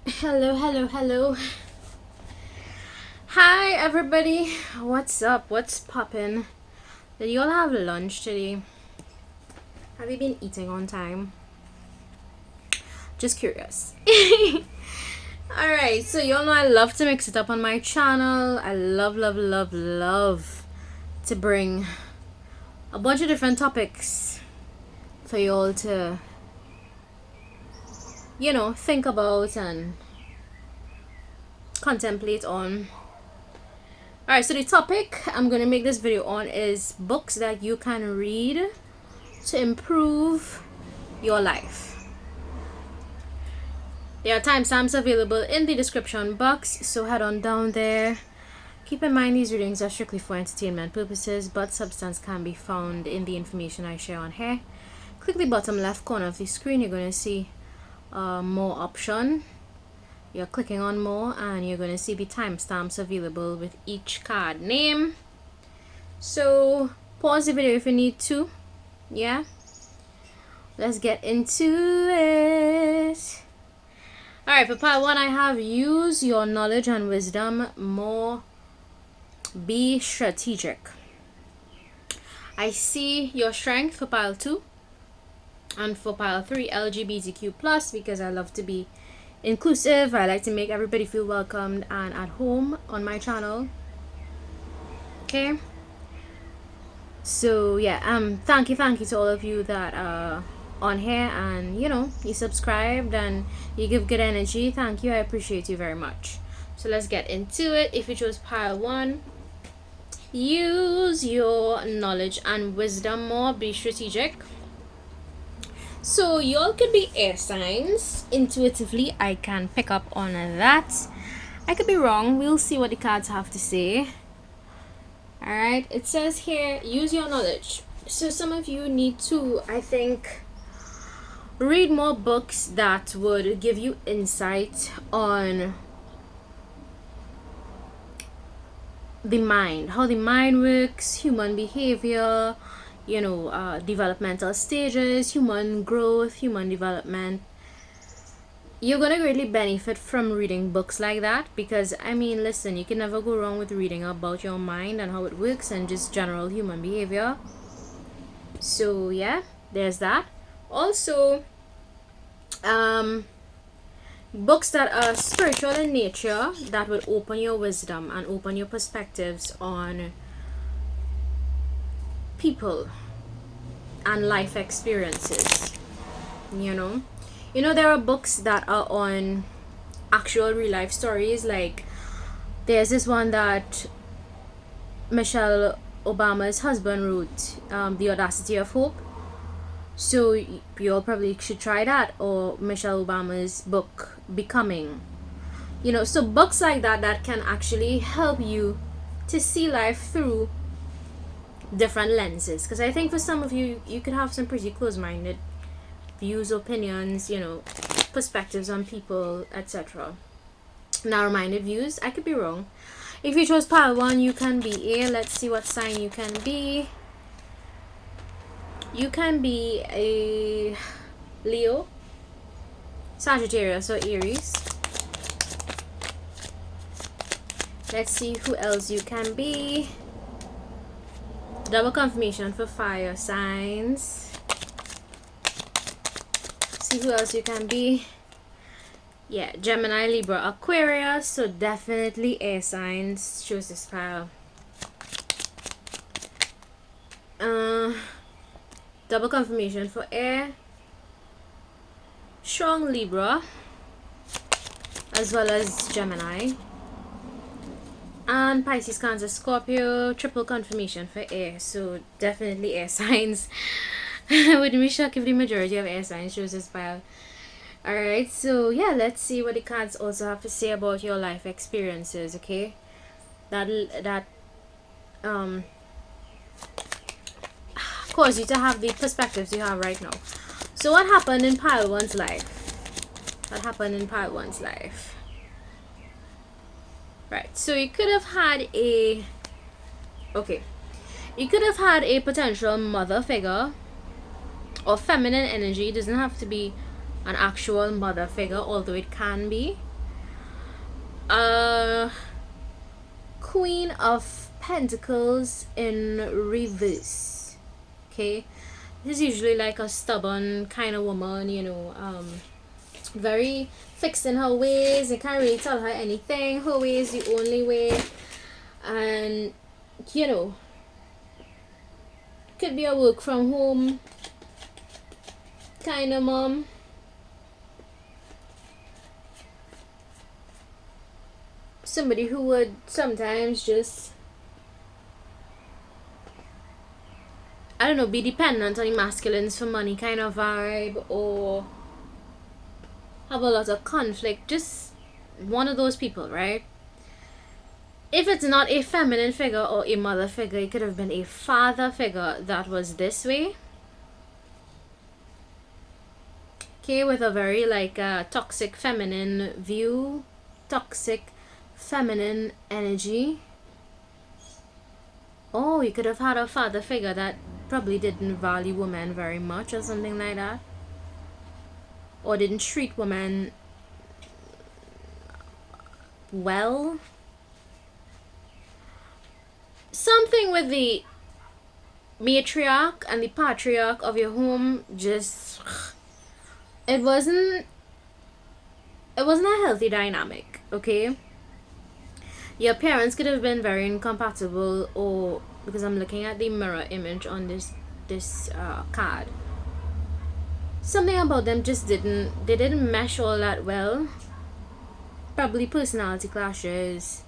Hello, hello, hello. Hi, everybody. What's up? What's poppin'? Did you all have lunch today? Have you been eating on time? Just curious. Alright, so you all know I love to mix it up on my channel. I love to bring a bunch of different topics for you all to, think about and contemplate on. Alright, so the topic I'm going to make this video on is books that you can read to improve your life. There are timestamps available in the description box, so head on down there. Keep in mind these readings are strictly for entertainment purposes, but substance can be found in the information I share on here. Click the bottom left corner of the screen. You're going to see more option. You're clicking on more and you're going to see the timestamps available with each card name. So pause the video if you need to. Yeah, let's get into it. Alright, for part 1 I have use your knowledge and wisdom more, be strategic. I see your strength for pile 2, and for pile 3 LGBTQ Plus, because I love to be inclusive. I like to make everybody feel welcomed and at home on my channel. Okay, so yeah, thank you to all of you that are on here and you subscribed and you give good energy. Thank you, I appreciate you very much. So let's get into it. If you chose pile 1, use your knowledge and wisdom more, be strategic. So y'all could be air signs. Intuitively I can pick up on that. I could be wrong. We'll see what the cards have to say. Alright, it says here, use your knowledge. So some of you need to, I think, read more books that would give you insight on the mind, how the mind works, human behavior, developmental stages, human growth, human development. You're gonna really benefit from reading books like that, because listen, you can never go wrong with reading about your mind and how it works and just general human behavior. So yeah, there's that. Also, books that are spiritual in nature that will open your wisdom and open your perspectives on people and life experiences. There are books that are on actual real life stories. Like there's this one that Michelle Obama's husband wrote, The Audacity of Hope. So you all probably should try that, or Michelle Obama's book Becoming. So books like that can actually help you to see life through different lenses, because I think for some of you could have some pretty close-minded views, opinions, perspectives on people, etc. Narrow-minded views. I could be wrong. If you chose pile 1, you can be a, let's see what sign you can be. You can be a Leo, Sagittarius, or Aries. Let's see who else you can be. Double confirmation for fire signs. See who else you can be. Yeah, Gemini, Libra, Aquarius. So definitely air signs. Choose this pile. Double confirmation for air. Strong Libra, as well as Gemini. And Pisces, Cancer, Scorpio. Triple confirmation for air. So definitely air signs. I wouldn't be shocked if the majority of air signs chose this pile. Alright, so yeah, let's see what the cards also have to say about your life experiences, okay? That cause you to have the perspectives you have right now. So what happened in pile 1's life? What happened in pile 1's life? Right, so you could have had a potential mother figure or feminine energy. It doesn't have to be an actual mother figure, although it can be. Queen of Pentacles in reverse. Okay, this is usually like a stubborn kind of woman, you know, very fixed in her ways. You can't really tell her anything. Her way is the only way. And, you know, could be a work from home kind of mom. Somebody who would sometimes just, I don't know, be dependent on the masculines for money kind of vibe, or have a lot of conflict. Just one of those people, right? If it's not a feminine figure or a mother figure, it could have been a father figure that was this way. Okay, with a very like toxic feminine view, toxic feminine energy. Oh, you could have had a father figure that probably didn't value women very much or something like that, or didn't treat women well. Something with the matriarch and the patriarch of your home, just it wasn't a healthy dynamic. Okay, your parents could have been very incompatible, or because I'm looking at the mirror image on this card, something about them just didn't mesh all that well. Probably personality clashes,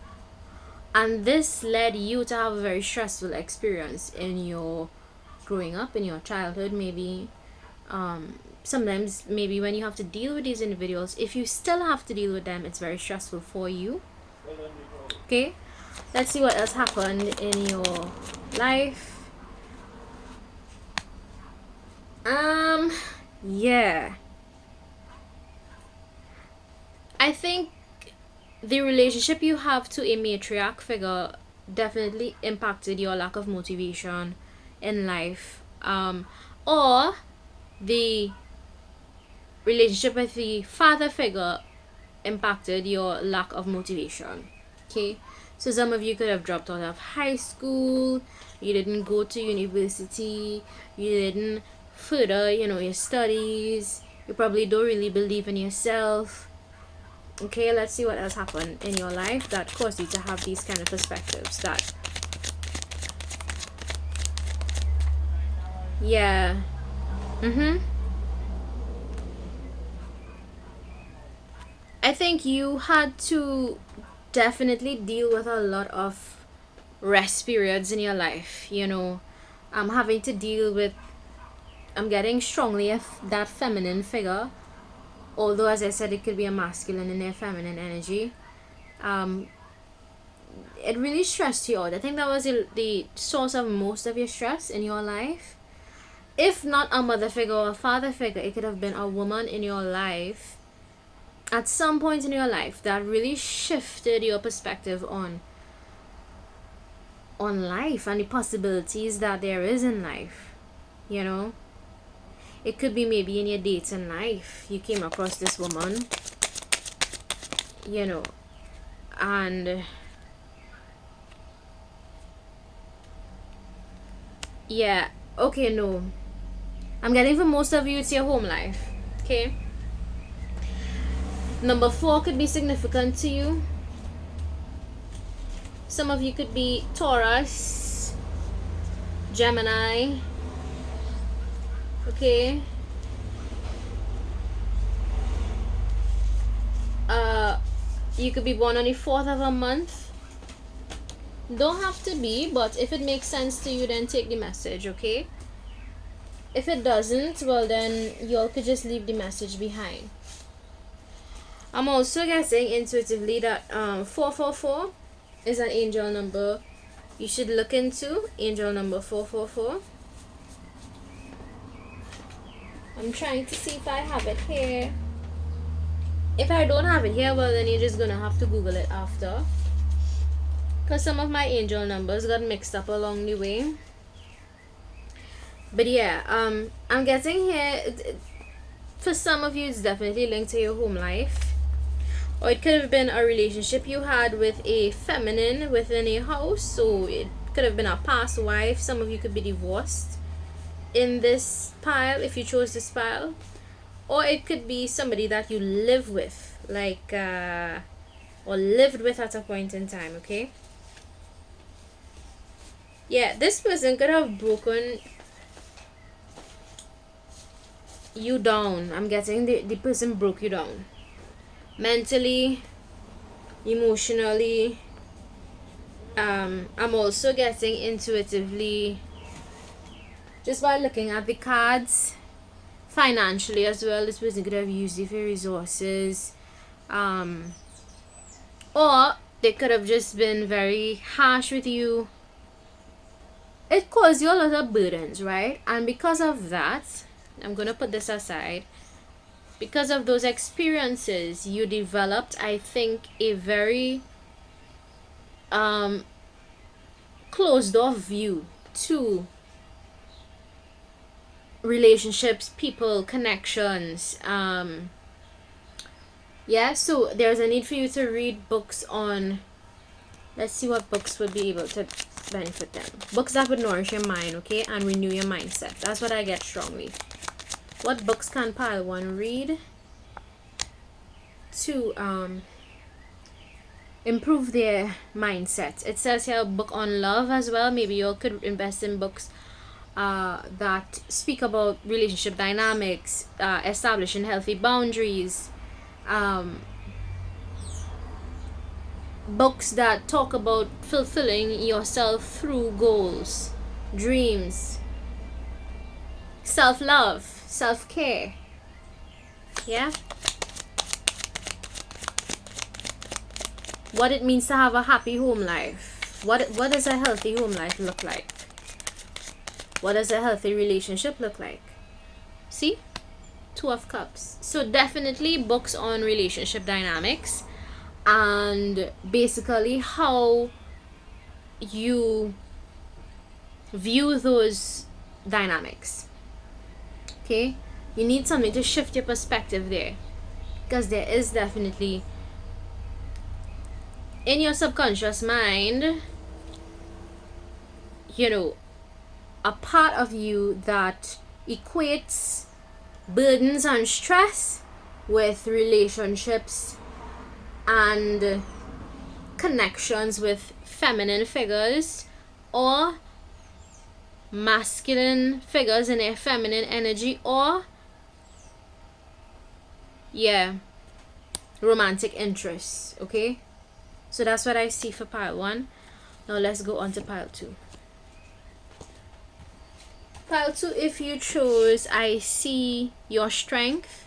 and this led you to have a very stressful experience in your growing up, in your childhood. Maybe sometimes maybe when you have to deal with these individuals, if you still have to deal with them, it's very stressful for you. Okay, let's see what else happened in your life. Yeah, I think the relationship you have to a matriarch figure definitely impacted your lack of motivation in life, or the relationship with the father figure impacted your lack of motivation. Okay, so some of you could have dropped out of high school, you didn't go to university, you didn't further, you know, your studies, you probably don't really believe in yourself. Okay, let's see what else happened in your life that caused you to have these kind of perspectives. That, yeah, I think you had to definitely deal with a lot of rest periods in your life. You know, I'm having to deal with, I'm getting strongly that feminine figure, although as I said, it could be a masculine and a feminine energy. It really stressed you out. I think that was the source of most of your stress in your life. If not a mother figure or a father figure, it could have been a woman in your life at some point in your life that really shifted your perspective on life and the possibilities that there is in life. You know, it could be maybe in your dating life you came across this woman, you know, and yeah, okay, no, I'm getting for most of you it's your home life. Okay, number 4 could be significant to you. Some of you could be Taurus, Gemini. Okay, you could be born on the 4th of a month. Don't have to be, but if it makes sense to you, then take the message. Okay, if it doesn't, well then y'all could just leave the message behind. I'm also guessing intuitively that 444 is an angel number you should look into. Angel number 444. I'm trying to see if I have it here. If I don't have it here, well then you're just gonna have to Google it after, because some of my angel numbers got mixed up along the way. But yeah, I'm getting here, for some of you it's definitely linked to your home life. Or it could have been a relationship you had with a feminine within a house. So it could have been a past wife. Some of you could be divorced in this pile if you chose this pile. Or it could be somebody that you live with, like or lived with at a point in time. Okay, yeah, this person could have broken you down. I'm getting the person broke you down mentally, emotionally. I'm also getting intuitively, just by looking at the cards, financially as well. This person could have used you for resources, or they could have just been very harsh with you. It caused you a lot of burdens, right? And because of that, I'm gonna put this aside. Because of those experiences, you developed, I think, a very closed off view to relationships, people, connections. Yeah, so there's a need for you to read books on, let's see what books would be able to benefit them. Books that would nourish your mind, okay, and renew your mindset. That's what I get strongly. What books can pile 1 read to improve their mindset? It says here a book on love as well. Maybe you could invest in books that speak about relationship dynamics, establishing healthy boundaries, books that talk about fulfilling yourself through goals, dreams, self-love, self-care. Yeah, what it means to have a happy home life. What does a healthy home life look like? What does a healthy relationship look like? See? 2 of Cups. So definitely books on relationship dynamics and basically how you view those dynamics. Okay? You need something to shift your perspective there, because there is definitely in your subconscious mind, you know, a part of you that equates burdens and stress with relationships and connections with feminine figures or masculine figures in their feminine energy, or romantic interests. Okay, so that's what I see for pile 1. Now let's go on to pile 2. Pile 2, if you chose, I see your strength.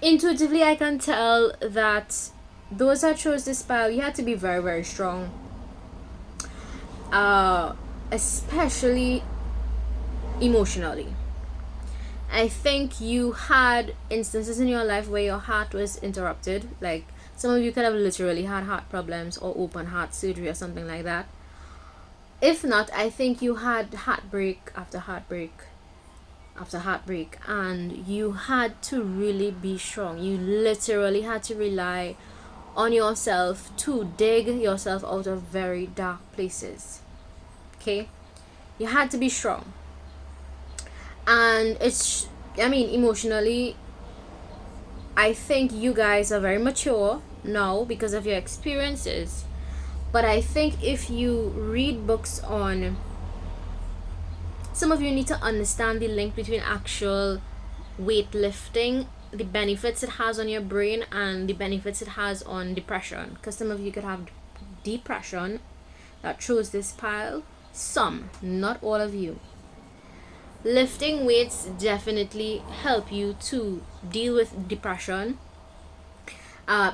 Intuitively, I can tell that those that chose this pile, you had to be very, very strong. Especially emotionally. I think you had instances in your life where your heart was interrupted. Like, some of you could have literally had heart problems or open heart surgery or something like that. If not, I think you had heartbreak after heartbreak after heartbreak, and you had to really be strong. You literally had to rely on yourself to dig yourself out of very dark places. Okay? You had to be strong. And emotionally, I think you guys are very mature now because of your experiences. But I think if you read books on, some of you need to understand the link between actual weightlifting, the benefits it has on your brain, and the benefits it has on depression. Because some of you could have depression that chose this pile. Some, not all of you. Lifting weights definitely help you to deal with depression.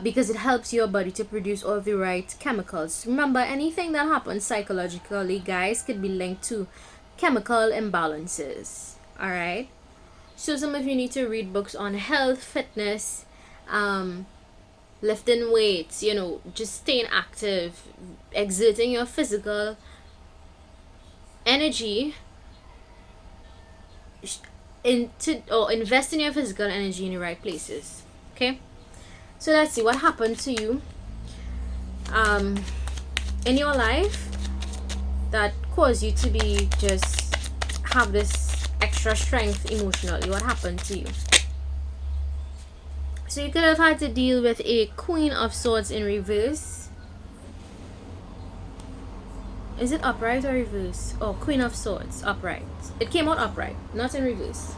Because it helps your body to produce all the right chemicals. Remember, anything that happens psychologically, guys, could be linked to chemical imbalances. Alright? So some of you need to read books on health, fitness, lifting weights, just staying active, exerting your physical energy invest in your physical energy in the right places. Okay? So let's see what happened to you in your life that caused you to be just have this extra strength emotionally. What happened to you? So you could have had to deal with a Queen of Swords in reverse. Is it upright or reverse? Oh, Queen of Swords, upright. It came out upright, not in reverse.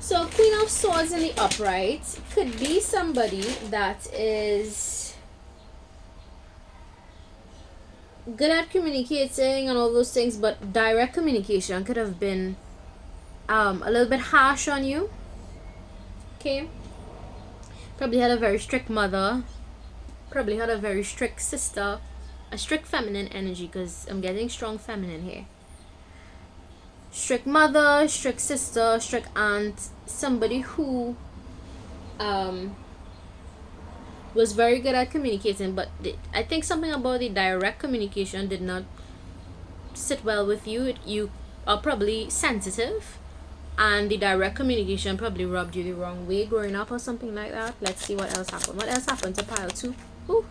So Queen of Swords in the upright could be somebody that is good at communicating and all those things, but direct communication could have been a little bit harsh on you. Okay. Probably had a very strict mother. Probably had a very strict sister. A strict feminine energy, because I'm getting strong feminine here. Strict mother, strict sister, strict aunt. Somebody who was very good at communicating, but I think something about the direct communication did not sit well with you. You are probably sensitive, and the direct communication probably rubbed you the wrong way growing up or something like that. Let's see what else happened. What else happened to pile 2? Ooh.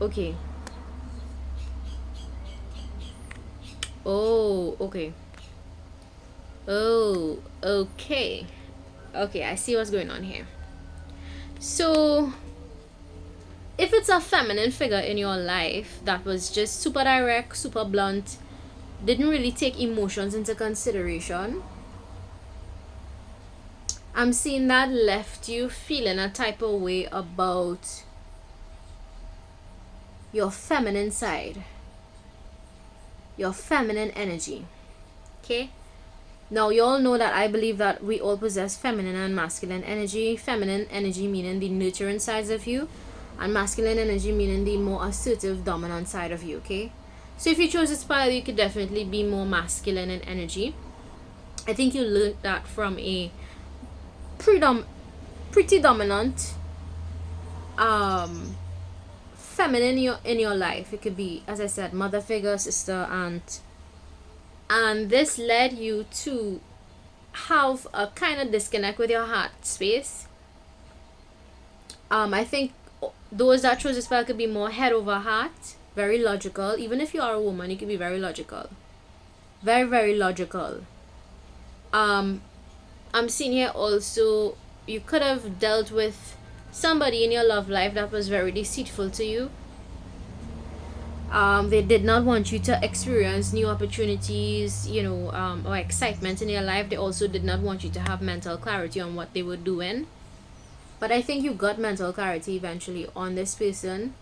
Okay. Oh, okay. Oh, okay. Okay, I see what's going on here. So, if it's a feminine figure in your life that was just super direct, super blunt, didn't really take emotions into consideration, I'm seeing that left you feeling a type of way about your feminine side, your feminine energy. Okay? Now, you all know that I believe that we all possess feminine and masculine energy. Feminine energy meaning the nurturing sides of you, and masculine energy meaning the more assertive, dominant side of you. Okay? So if you chose this pile, you could definitely be more masculine in energy. I think you learned that from a pretty dominant feminine in your life. It could be, as I said, mother figure, sister, aunt, and this led you to have a kind of disconnect with your heart space. I think those that chose this spell could be more head over heart, very logical. Even if you are a woman, you could be very logical, very logical. I'm seeing here also you could have dealt with somebody in your love life that was very deceitful to you. They did not want you to experience new opportunities, or excitement in your life. They also did not want you to have mental clarity on what they were doing. But I think you got mental clarity eventually on this person.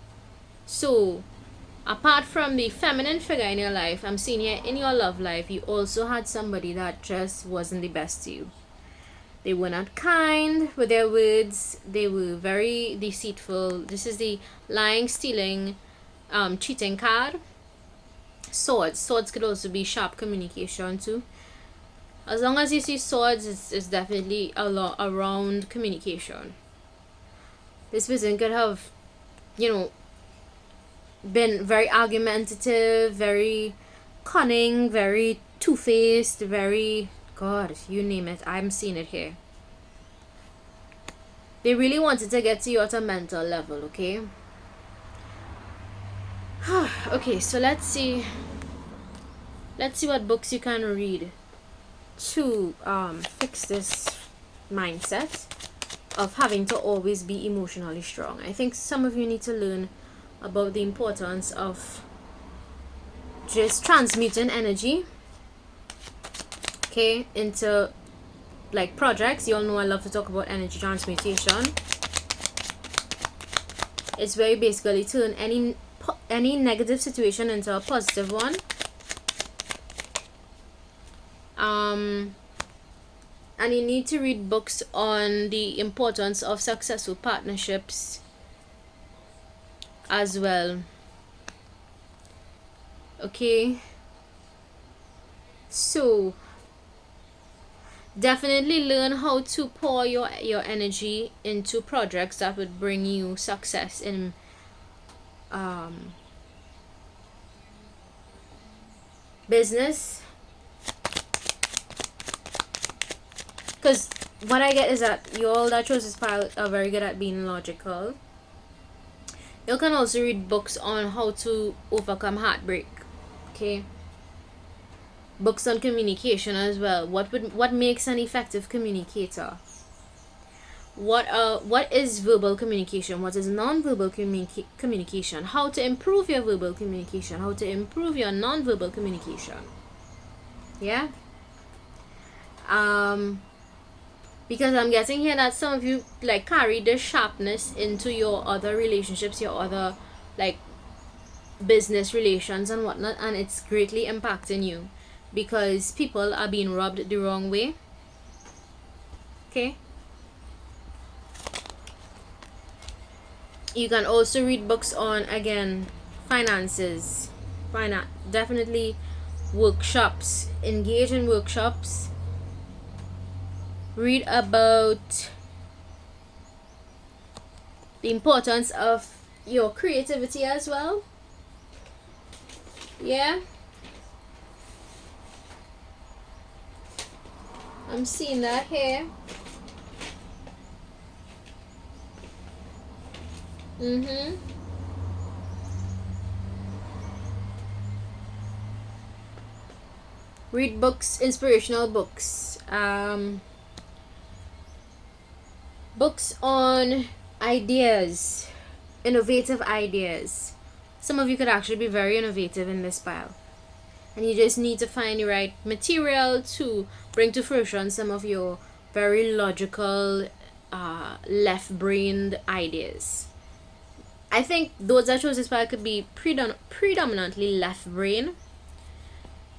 So, apart from the feminine figure in your life, I'm seeing here in your love life, you also had somebody that just wasn't the best to you. They were not kind with their words. They were very deceitful. This is the lying, stealing, cheating card. Swords could also be sharp communication too. As long as you see swords, it's definitely a lot around communication. This person could have, been very argumentative, very cunning, very two-faced, very, God, you name it, I'm seeing it here. They really wanted to get to you at a mental level, okay? Okay, so let's see what books you can read to fix this mindset of having to always be emotionally strong. I think some of you need to learn about the importance of just transmuting energy, okay, into like projects. You all know I love to talk about energy transmutation. It's very basically turn any negative situation into a positive one. And you need to read books on the importance of successful partnerships as well. Okay, so definitely learn how to pour your energy into projects that would bring you success in business, because what I get is that you all that chose this pile are very good at being logical. You can also read books on how to overcome heartbreak. Okay. Books on communication as well. What makes an effective communicator? What is verbal communication? What is non-verbal communication? How to improve your verbal communication? How to improve your non-verbal communication? Yeah. Because I'm guessing here that some of you like carry this sharpness into your other relationships, your other like business relations and whatnot, and it's greatly impacting you because people are being rubbed the wrong way. Okay. You can also read books on, again, finances. Definitely workshops. Engage in workshops. Read about the importance of your creativity as well. Yeah. I'm seeing that here. Read books, inspirational books. Books on ideas, innovative ideas. Some of you could actually be very innovative in this pile. And you just need to find the right material to bring to fruition some of your very logical, left-brained ideas. I think those that chose this pile could be predominantly left brain.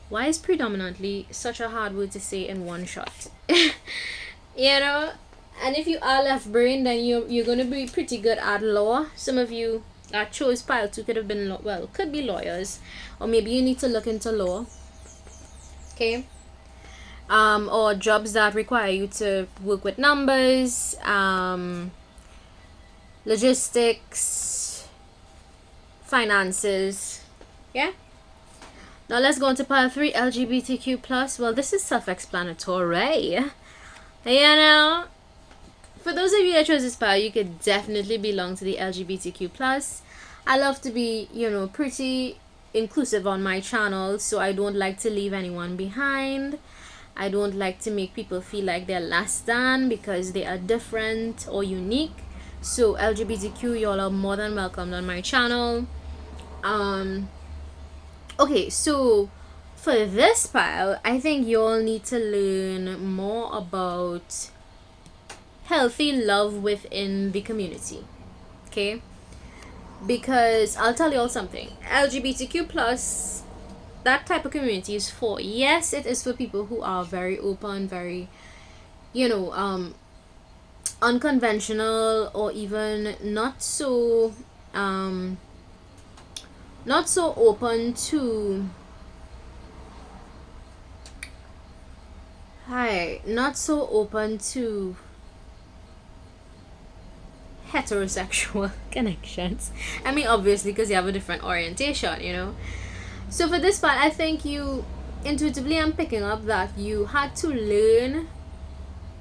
Why is predominantly such a hard word to say in one shot? You know? And if you are left brain, then you're going to be pretty good at law. Some of you that chose pile 2 could have been, could be lawyers. Or maybe you need to look into law. Okay? Or jobs that require you to work with numbers, logistics, finances. Yeah? Now let's go on to pile 3, LGBTQ Plus. Well, this is self-explanatory. You know, for those of you that chose this pile, you could definitely belong to the LGBTQ Plus. I love to be, pretty inclusive on my channel, so I don't like to leave anyone behind. I don't like to make people feel like they're less than because they are different or unique. So LGBTQ, y'all are more than welcomed on my channel. Okay, so for this pile, I think you all need to learn more about healthy love within the community. Okay? Because I'll tell you all something. LGBTQ plus, that type of community is for, yes, it is for people who are very open, very, unconventional, or even not so open to heterosexual connections. I mean, obviously, because you have a different orientation, So for this part, I think you intuitively, I'm picking up that you had to learn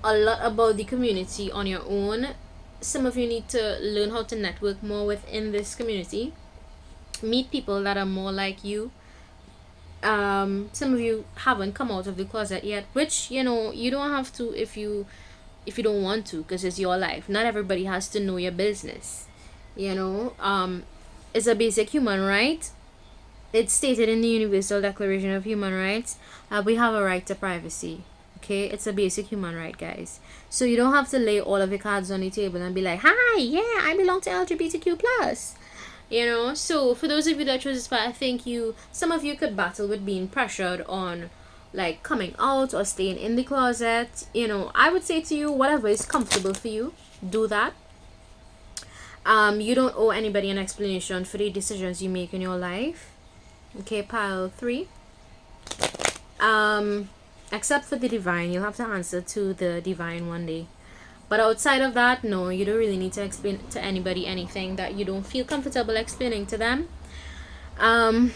a lot about the community on your own. Some of you need to learn how to network more within this community. Meet people that are more like you. Some of you haven't come out of the closet yet, which, you don't have to if you don't want to, because it's your life. Not everybody has to know your business. It's a basic human right. It's stated in the Universal Declaration of Human Rights. We have a right to privacy. Okay, it's a basic human right, guys. So you don't have to lay all of your cards on the table and be like, hi, yeah, I belong to LGBTQ plus. So for those of you that chose this part, I think some of you could battle with being pressured on like coming out or staying in the closet. I would say to you, whatever is comfortable for you, do that. You don't owe anybody an explanation for the decisions you make in your life. Okay, pile 3. Except for the divine, you'll have to answer to the divine one day. But outside of that, no, you don't really need to explain to anybody anything that you don't feel comfortable explaining to them. And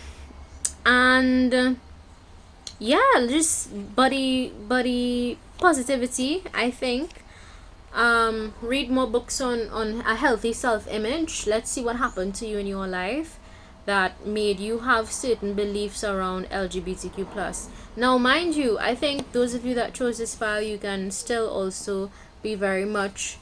yeah, just buddy positivity, I think. Read more books on a healthy self-image. Let's see what happened to you in your life that made you have certain beliefs around LGBTQ plus. Now, mind you, I think those of you that chose this file, you can still also be very much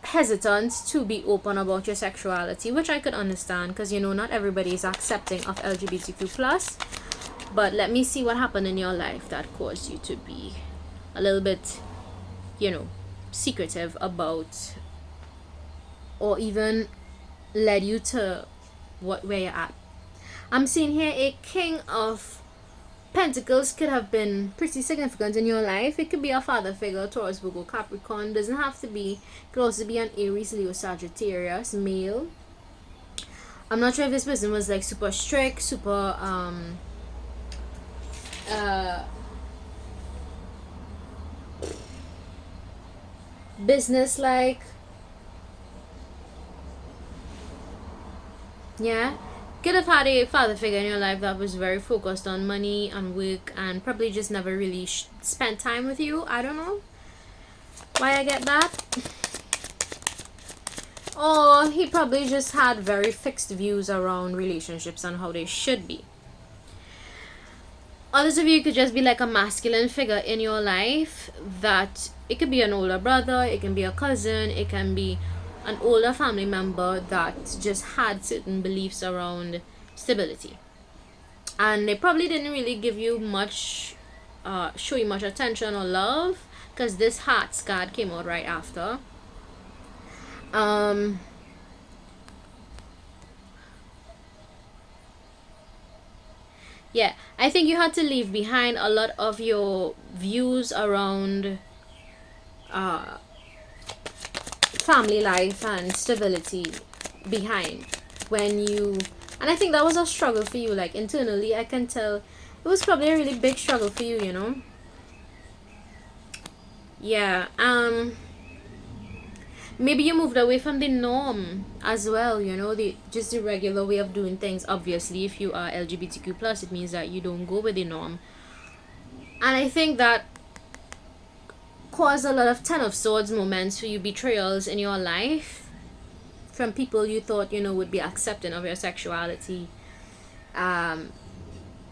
hesitant to be open about your sexuality, which I could understand, because not everybody is accepting of LGBTQ plus. But let me see what happened in your life that caused you to be a little bit secretive about, or even led you to where you're at. I'm seeing here a King of Pentacles could have been pretty significant in your life. It could be a father figure, Taurus, Virgo, Capricorn. Doesn't have to be. It could also be an Aries, Leo, Sagittarius, male. I'm not sure if this person was like super strict, super business like. Yeah, could have had a father figure in your life that was very focused on money and work, and probably just never really spent time with you. I don't know why I get that. Or he probably just had very fixed views around relationships and how they should be. Others of you could just be like a masculine figure in your life, that it could be an older brother, it can be a cousin, it can be an older family member that just had certain beliefs around stability, and they probably didn't really give you much show you much attention or love, because this Hearts card came out right after. Yeah, I think you had to leave behind a lot of your views around family life and stability behind when you, and I think that was a struggle for you, like internally. I can tell it was probably a really big struggle for you. Yeah. Maybe you moved away from the norm as well, the regular way of doing things. Obviously, if you are LGBTQ plus, it means that you don't go with the norm, and I think that caused a lot of Ten of Swords moments for you, betrayals in your life from people you thought would be accepting of your sexuality,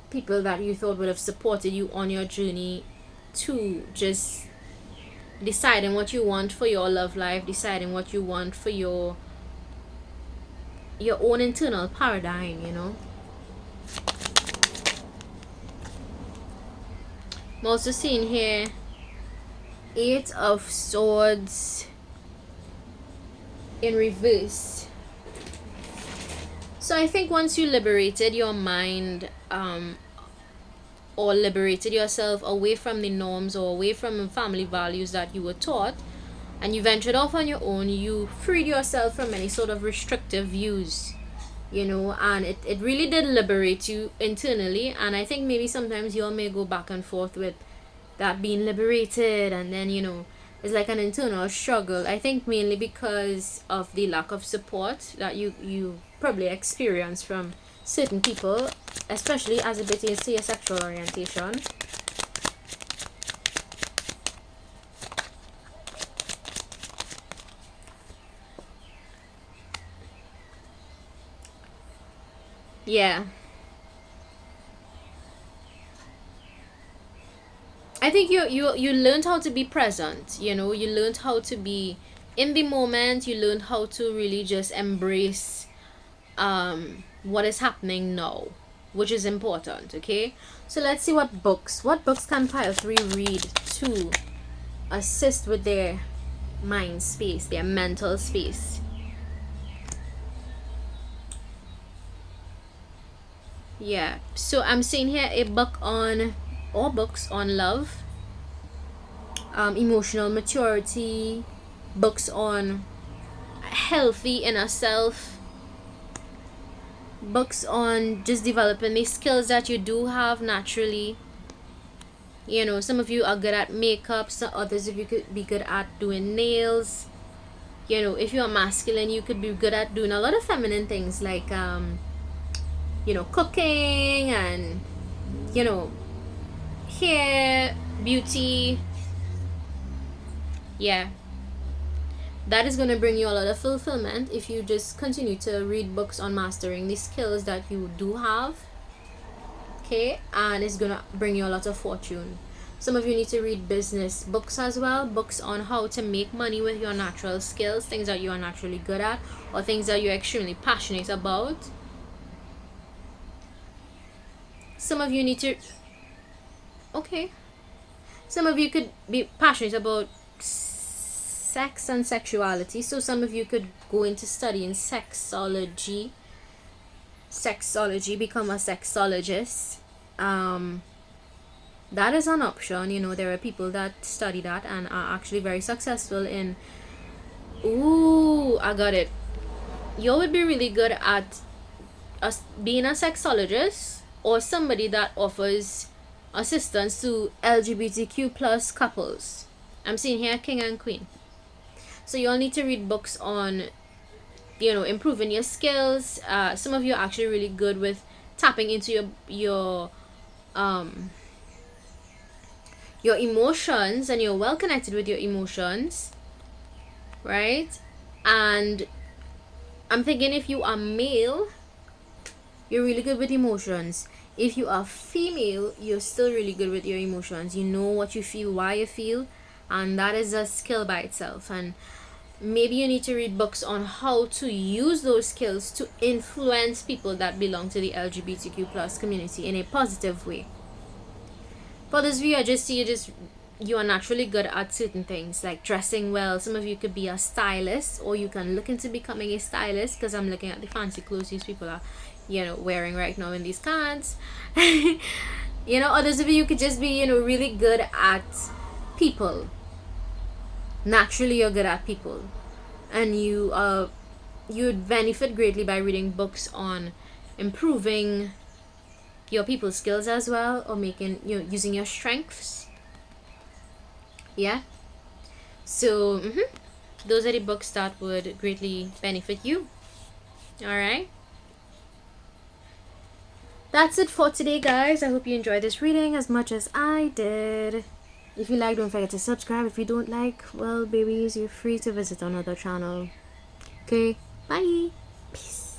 people that you thought would have supported you on your journey to just deciding what you want for your love life, deciding what you want for your own internal paradigm. I'm also seeing here 8 of Swords in reverse. So I think once you liberated your mind, or liberated yourself away from the norms or away from family values that you were taught, and you ventured off on your own, you freed yourself from any sort of restrictive views, and it really did liberate you internally. And I think maybe sometimes you all may go back and forth with that being liberated, and then it's like an internal struggle. I think mainly because of the lack of support that you probably experience from certain people, especially as it pertains to your sexual orientation. Yeah, I think you learned how to be present. You learned how to be in the moment. You learned how to really just embrace what is happening now, which is important. Okay, so let's see what books can pile 3 read to assist with their mind space, their mental space. Yeah, so I'm seeing here a book on, or books on love, emotional maturity, books on healthy inner self, books on just developing the skills that you do have naturally. Some of you are good at makeup, some others of you could be good at doing nails. If you're masculine, you could be good at doing a lot of feminine things like cooking and hair, beauty, Yeah, that is going to bring you a lot of fulfillment if you just continue to read books on mastering the skills that you do have. Okay, and it's gonna bring you a lot of fortune. Some of you need to read business books as well, books on how to make money with your natural skills, things that you are naturally good at, or things that you're extremely passionate about. Some of you need to, okay, some of you could be passionate about sex and sexuality, so some of you could go into studying sexology, become a sexologist. That is an option. You know, there are people that study that and are actually very successful in. Ooh, I got it. You would be really good at being a sexologist or somebody that offers assistance to LGBTQ plus couples. I'm seeing here king and queen. So you'll need to read books on, you know, improving your skills. Some of you are actually really good with tapping into your emotions, and you're well connected with your emotions, right? And I'm thinking if you are male, you're really good with emotions. If you are female, you're still really good with your emotions. You know what you feel, why you feel, and that is a skill by itself. And maybe you need to read books on how to use those skills to influence people that belong to the LGBTQ plus community in a positive way. For this view, I just see you are naturally good at certain things like dressing well. Some of you could be a stylist, or you can look into becoming a stylist, because I'm looking at the fancy clothes these people are, you know, wearing right now in these cards. You know, others of you could just be, you know, really good at people. Naturally, you're good at people, and you'd benefit greatly by reading books on improving your people skills as well, or making, you know, using your strengths. Yeah, so those are the books that would greatly benefit you. All right, that's it for today, guys. I hope you enjoyed this reading as much as I did. If you like, don't forget to subscribe. If you don't like, well, babies, you're free to visit another channel. Okay, bye. Peace.